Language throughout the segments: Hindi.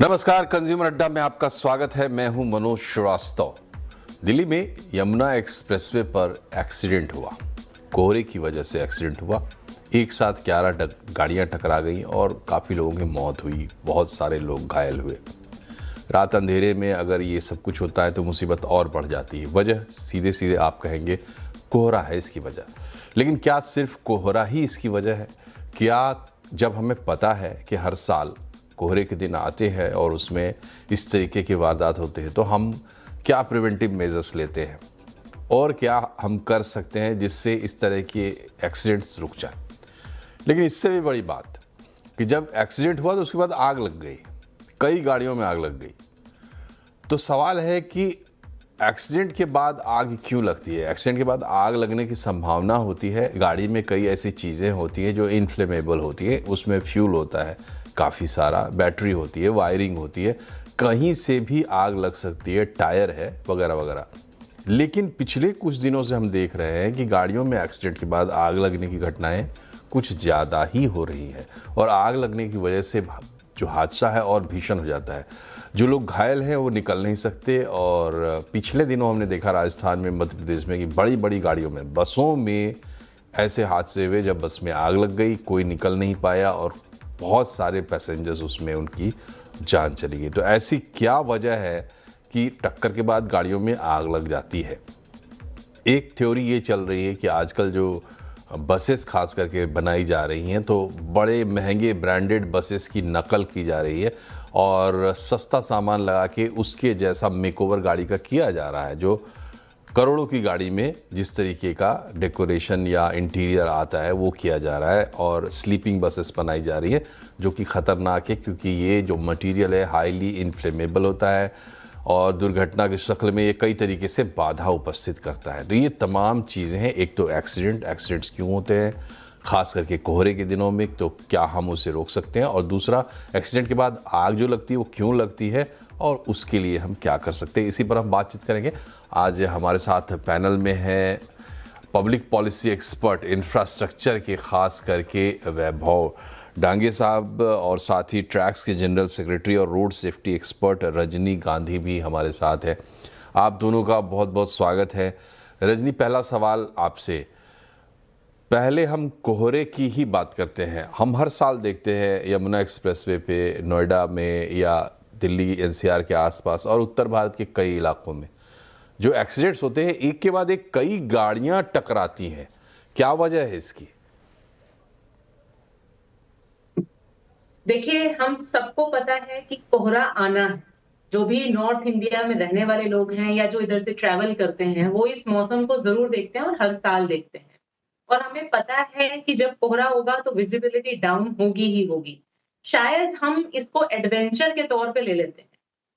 नमस्कार, कंज्यूमर अड्डा में आपका स्वागत है। मैं हूं मनोज श्रीवास्तव। दिल्ली में यमुना एक्सप्रेसवे पर एक्सीडेंट हुआ। कोहरे की वजह से एक्सीडेंट हुआ। एक साथ 11 गाड़ियां टकरा गईं और काफ़ी लोगों की मौत हुई, बहुत सारे लोग घायल हुए। रात अंधेरे में अगर ये सब कुछ होता है तो मुसीबत और बढ़ जाती है। वजह सीधे सीधे आप कहेंगे कोहरा है इसकी वजह, लेकिन क्या सिर्फ कोहरा ही इसकी वजह है? क्या जब हमें पता है कि हर साल कोहरे के दिन आते हैं और उसमें इस तरीके की वारदात होते हैं, तो हम क्या प्रिवेंटिव मेजर्स लेते हैं और क्या हम कर सकते हैं जिससे इस तरह के एक्सीडेंट्स रुक जाए? लेकिन इससे भी बड़ी बात कि जब एक्सीडेंट हुआ तो उसके बाद आग लग गई, कई गाड़ियों में आग लग गई। तो सवाल है कि एक्सीडेंट के बाद आग क्यों लगती है? एक्सीडेंट के बाद आग लगने की संभावना होती है, गाड़ी में कई ऐसी चीज़ें होती हैं जो इनफ्लेमेबल होती है, उसमें फ्यूल होता है काफ़ी सारा, बैटरी होती है, वायरिंग होती है, कहीं से भी आग लग सकती है, टायर है वगैरह वगैरह। लेकिन पिछले कुछ दिनों से हम देख रहे हैं कि गाड़ियों में एक्सीडेंट के बाद आग लगने की घटनाएं कुछ ज़्यादा ही हो रही हैं और आग लगने की वजह से जो हादसा है और भीषण हो जाता है। जो लोग घायल हैं वो निकल नहीं सकते। और पिछले दिनों हमने देखा राजस्थान में, मध्य प्रदेश में कि बड़ी बड़ी गाड़ियों में, बसों में ऐसे हादसे हुए जब बस में आग लग गई, कोई निकल नहीं पाया और बहुत सारे पैसेंजर्स उसमें उनकी जान चली गई। तो ऐसी क्या वजह है कि टक्कर के बाद गाड़ियों में आग लग जाती है? एक थ्योरी ये चल रही है कि आजकल जो बसेस खास करके बनाई जा रही हैं तो बड़े महंगे ब्रांडेड बसेस की नकल की जा रही है और सस्ता सामान लगा के उसके जैसा मेकओवर गाड़ी का किया जा रहा है। जो करोड़ों की गाड़ी में जिस तरीके का डेकोरेशन या इंटीरियर आता है वो किया जा रहा है और स्लीपिंग बसेस बनाई जा रही है जो कि ख़तरनाक है, क्योंकि ये जो मटेरियल है हाईली इन्फ्लेमेबल होता है और दुर्घटना की शक्ल में ये कई तरीके से बाधा उपस्थित करता है। तो ये तमाम चीज़ें हैं। एक तो एक्सीडेंट्स क्यों होते हैं खास करके कोहरे के दिनों में, तो क्या हम उसे रोक सकते हैं? और दूसरा, एक्सीडेंट के बाद आग जो लगती है वो क्यों लगती है और उसके लिए हम क्या कर सकते हैं, इसी पर हम बातचीत करेंगे। आज हमारे साथ पैनल में है पब्लिक पॉलिसी एक्सपर्ट इंफ्रास्ट्रक्चर के खास करके वैभव डांगे साहब और साथ ही ट्रैक्स के जनरल सेक्रेटरी और road safety expert Rajni Gandhi भी हमारे साथ है। आप दोनों का बहुत बहुत स्वागत है। रजनी, पहला सवाल आपसे, पहले हम कोहरे की ही बात करते हैं। हम हर साल देखते हैं यमुना एक्सप्रेसवे पे, नोएडा में या दिल्ली एनसीआर के आसपास और उत्तर भारत के कई इलाकों में जो एक्सीडेंट्स होते हैं, एक के बाद एक कई गाड़ियां टकराती हैं। क्या वजह है इसकी? देखिए, हम सबको पता है कि कोहरा आना है। जो भी नॉर्थ इंडिया में रहने वाले लोग हैं या जो इधर से ट्रैवल करते हैं, वो इस मौसम को ज़रूर देखते हैं और हर साल देखते हैं। और हमें पता है कि जब कोहरा होगा तो विज़िबिलिटी डाउन होगी ही होगी। शायद हम इसको एडवेंचर के तौर पे ले लेते हैं,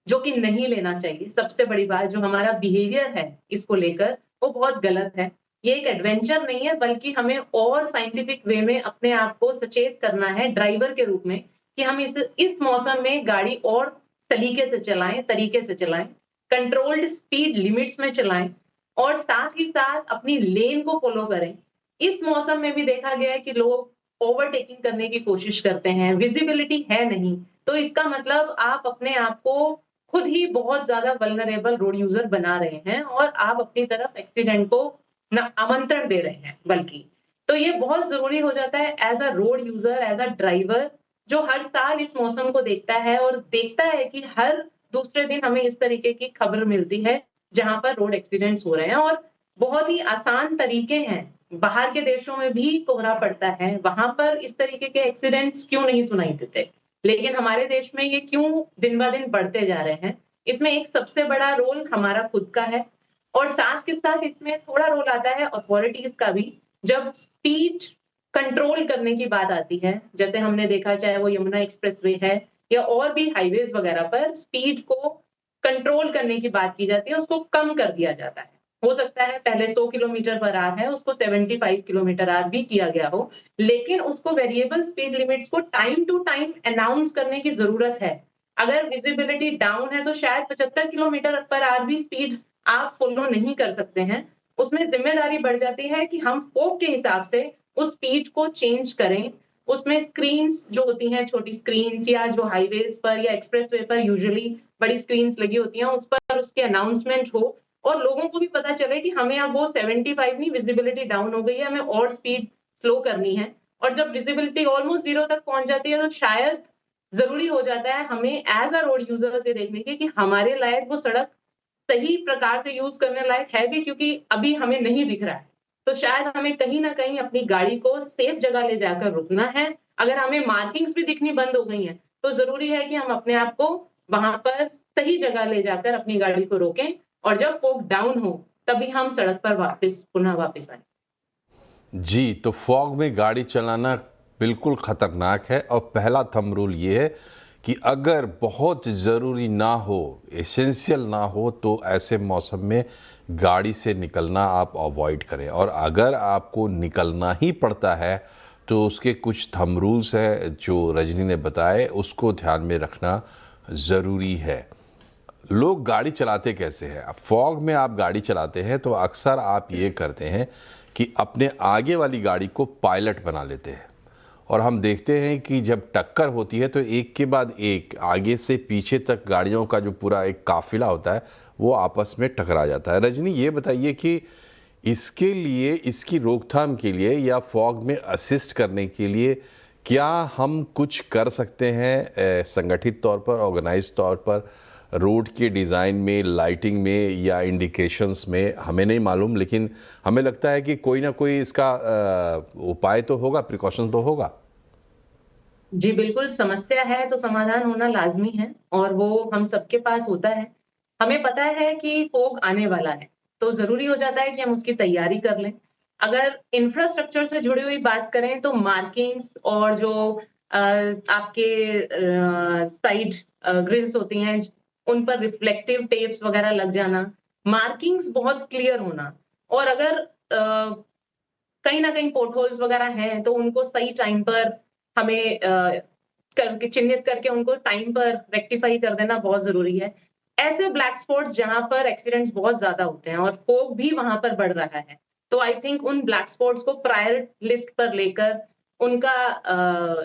जो कि नहीं लेना चाहिए। सबसे बड़ी बात, जो हमारा बिहेवियर है इसको लेकर, वो बहुत गलत है। ये एक एडवेंचर नहीं है, बल्कि हमें और साइंटिफिक वे में अपने आप को सचेत करना है ड्राइवर के रूप में कि हम इस मौसम में गाड़ी और सलीके से चलाएं, तरीके से चलाएं, कंट्रोल्ड स्पीड लिमिट्स में चलाएं और साथ ही साथ अपनी लेन को फॉलो करें। इस मौसम में भी देखा गया है कि लोग ओवरटेकिंग करने की कोशिश करते हैं, विजिबिलिटी है नहीं, तो इसका मतलब आप अपने आप को खुद ही बहुत ज्यादा वल्नरेबल रोड यूजर बना रहे हैं और आप अपनी तरफ एक्सीडेंट को आमंत्रण दे रहे हैं बल्कि। तो ये बहुत जरूरी हो जाता है as a road user, as a driver, जो हर साल इस मौसम को देखता है और देखता है कि हर दूसरे दिन हमें इस तरीके की खबर मिलती है जहां पर रोड एक्सीडेंट्स हो रहे हैं। और बहुत ही आसान तरीके हैं। बाहर के देशों में भी कोहरा पड़ता है, वहां पर इस तरीके के एक्सीडेंट्स क्यों नहीं सुनाई देते, लेकिन हमारे देश में ये क्यों दिन ब दिन बढ़ते जा रहे हैं? इसमें एक सबसे बड़ा रोल हमारा खुद का है और साथ के साथ इसमें थोड़ा रोल आता है अथॉरिटीज का भी। जब स्पीड कंट्रोल करने की बात आती है, जैसे हमने देखा चाहे वो यमुना एक्सप्रेसवे है या और भी हाईवेज वगैरह पर स्पीड को कंट्रोल करने की बात की जाती है, उसको कम कर दिया जाता है। हो सकता है पहले 100 किलोमीटर पर आवर है, उसको 75 किलोमीटर आवर भी किया गया हो, लेकिन उसको वेरिएबल स्पीड लिमिट्स को टाइम टू टाइम अनाउंस करने की जरूरत है। अगर विजिबिलिटी डाउन है तो शायद 75 किलोमीटर पर आवर भी स्पीड आप फॉलो नहीं कर सकते हैं। उसमें जिम्मेदारी बढ़ जाती है कि हम फोक के हिसाब से उस स्पीड को चेंज करें उसमें स्क्रीन्स जो होती हैं, छोटी स्क्रीन्स या जो हाईवेज पर या एक्सप्रेसवे पर यूजुअली बड़ी स्क्रीन्स लगी होती हैं, उस पर उसके अनाउंसमेंट हो और लोगों को भी पता चले कि हमें अब वो 75 नहीं, विजिबिलिटी डाउन हो गई है, हमें और स्पीड स्लो करनी है। और जब विजिबिलिटी ऑलमोस्ट 0 तक पहुँच जाती है, तो शायद ज़रूरी हो जाता है हमें एज़ अ रोड यूज़र्स ये देखने की कि हमारे लायक वो सड़क सही प्रकार से यूज़ करने लायक है भी, क्योंकि अभी हमें नहीं दिख रहा है। तो शायद हमें कहीं न कहीं अपनी गाड़ी को सेफ जगह ले जाकर रुकना है। अगर हमें मार्किंग्स भी दिखनी बंद हो गई हैं, तो ज़रूरी है कि हम अपने आप को वहाँ पर सही जगह ले जाकर अपनी गाड़ी को रोकें और जब फॉग डाउन हो, तभी हम सड़क पर पुनः वापस आएँ। जी, तो फॉग में गाड़ी चलाना बिल्कुल ख़तरनाक है और पहला थंब रूल ये है कि अगर बहुत ज़रूरी ना हो, एसेंशियल ना हो, तो ऐसे मौसम में गाड़ी से निकलना आप अवॉइड करें। और अगर आपको निकलना ही पड़ता है, तो उसके कुछ थंब रूल्स हैं जो रजनी ने बताए, उसको ध्यान में रखना ज़रूरी है। लोग गाड़ी चलाते कैसे हैं? अब फॉग में आप गाड़ी चलाते हैं तो अक्सर आप ये करते हैं कि अपने आगे वाली गाड़ी को पायलट बना लेते हैं और हम देखते हैं कि जब टक्कर होती है तो एक के बाद एक आगे से पीछे तक गाड़ियों का जो पूरा एक काफिला होता है वो आपस में टकरा जाता है। रजनी, ये बताइए कि इसके लिए, इसकी रोकथाम के लिए या फॉग में असिस्ट करने के लिए क्या हम कुछ कर सकते हैं संगठित तौर पर, ऑर्गेनाइज तौर पर, रोड के डिज़ाइन में, लाइटिंग में या इंडिकेशंस में? हमें नहीं मालूम, लेकिन हमें लगता है कि कोई ना कोई इसका उपाय तो होगा, प्रिकॉशन तो होगा। जी, बिल्कुल, समस्या है तो समाधान होना लाज़मी है और वो हम सबके पास होता है। हमें पता है कि फ़ॉग आने वाला है, तो ज़रूरी हो जाता है कि हम उसकी तैयारी कर लें। अगर इंफ्रास्ट्रक्चर से जुड़ी हुई बात करें तो मार्किंग्स और जो आपके साइड ग्रिल्स होती हैं, उन पर रिफ्लेक्टिव टेप्स वग़ैरह लग जाना, मार्किंग्स बहुत क्लियर होना और अगर कहीं न कहीं पोर्टहोल्स वग़ैरह हैं, तो उनको सही टाइम पर हमें करके चिह्नित करके उनको टाइम पर रेक्टिफ़ाई कर देना बहुत ज़रूरी है। ऐसे ब्लैक स्पॉट्स जहाँ पर एक्सीडेंट्स बहुत ज़्यादा होते हैं और फ़ॉग भी वहाँ पर बढ़ रहा है, तो आई थिंक उन ब्लैक स्पॉट्स को प्रायर लिस्ट पर लेकर उनका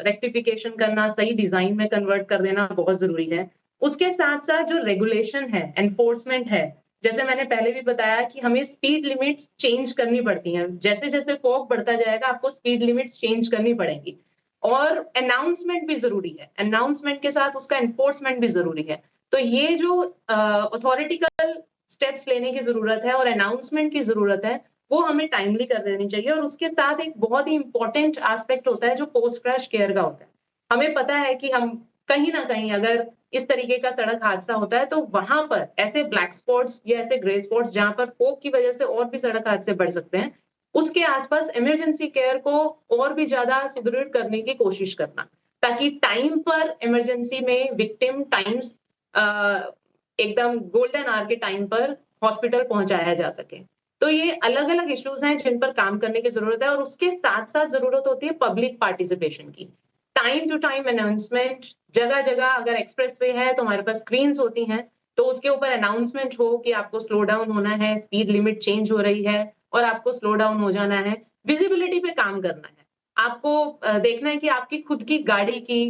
रेक्टिफ़िकेशन करना, सही डिज़ाइन में कन्वर्ट कर देना बहुत ज़रूरी है। उसके साथ-साथ जो रेगुलेशन है, एनफोर्समेंट है, जैसे मैंने पहले भी बताया कि हमें स्पीड लिमिट्स चेंज करनी पड़ती हैं। जैसे-जैसे फॉग बढ़ता जाएगा, आपको स्पीड लिमिट्स चेंज करनी पड़ेंगी और अनाउंसमेंट भी ज़रूरी है। अनाउंसमेंट के साथ उसका एनफोर्समेंट भी ज़रूरी है। तो ये जो अथॉरिटिकल स्टेप्स लेने की ज़रूरत है और अनाउंसमेंट की ज़रूरत है, वो हमें टाइमली कर देनी चाहिए और उसके साथ एक बहुत ही इम्पोर्टेंट एस्पेक्ट होता है, जो पोस्ट क्रैश केयर का होता है। हमें पता है कि हम कहीं न कहीं अगर इस तरीके का सड़क हादसा होता है, तो वहाँ पर ऐसे ब्लैक स्पॉट्स या ऐसे ग्रे स्पॉट्स जहाँ पर फ़ॉग की वजह से और भी सड़क हादसे बढ़ सकते हैं, उसके आस-पास इमरजेंसी केयर को और भी ज़्यादा सुदृढ़ करने की कोशिश करना, ताकि टाइम पर इमरजेंसी में विक्टिम टाइम्स अ, एकदम गोल्डन आवर के टाइम पर हॉस्पिटल पहुँचाया जा सके। तो ये अलग-अलग इश्यूज़ हैं जिन पर काम करने की ज़रूरत है और उसके साथ-साथ ज़रूरत होती है पब्लिक पार्टिसिपेशन की। टाइम टू टाइम अनाउंसमेंट, जगह-जगह अगर एक्सप्रेसवे है तो हमारे पास स्क्रीन्स होती हैं, तो उसके ऊपर अनाउंसमेंट हो कि आपको स्लो डाउन होना है, स्पीड लिमिट चेंज हो रही है और आपको स्लो डाउन हो जाना है। विजिबिलिटी पे काम करना है। आपको देखना है कि आपकी खुद की गाड़ी की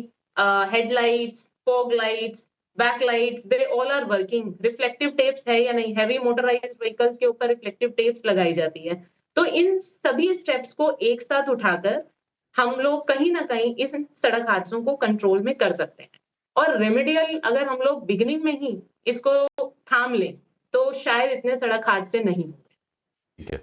headlights, fog lights, back lights, they all are working. Reflective tapes है या नहीं? हेवी मोटराइज्ड व्हीकल्स के ऊपर रिफ्लेक्टिव टेप्स लगाई जाती है। तो इन सभी स्टेप्स को एक साथ उठाकर हम लोग कहीं न कहीं इस सड़क हादसों को कंट्रोल में कर सकते हैं। और रेमेडियल अगर हम लोग बिगिनिंग में ही इसको थाम लें, तो शायद इतने सड़क हादसे नहीं हों। ठीक है।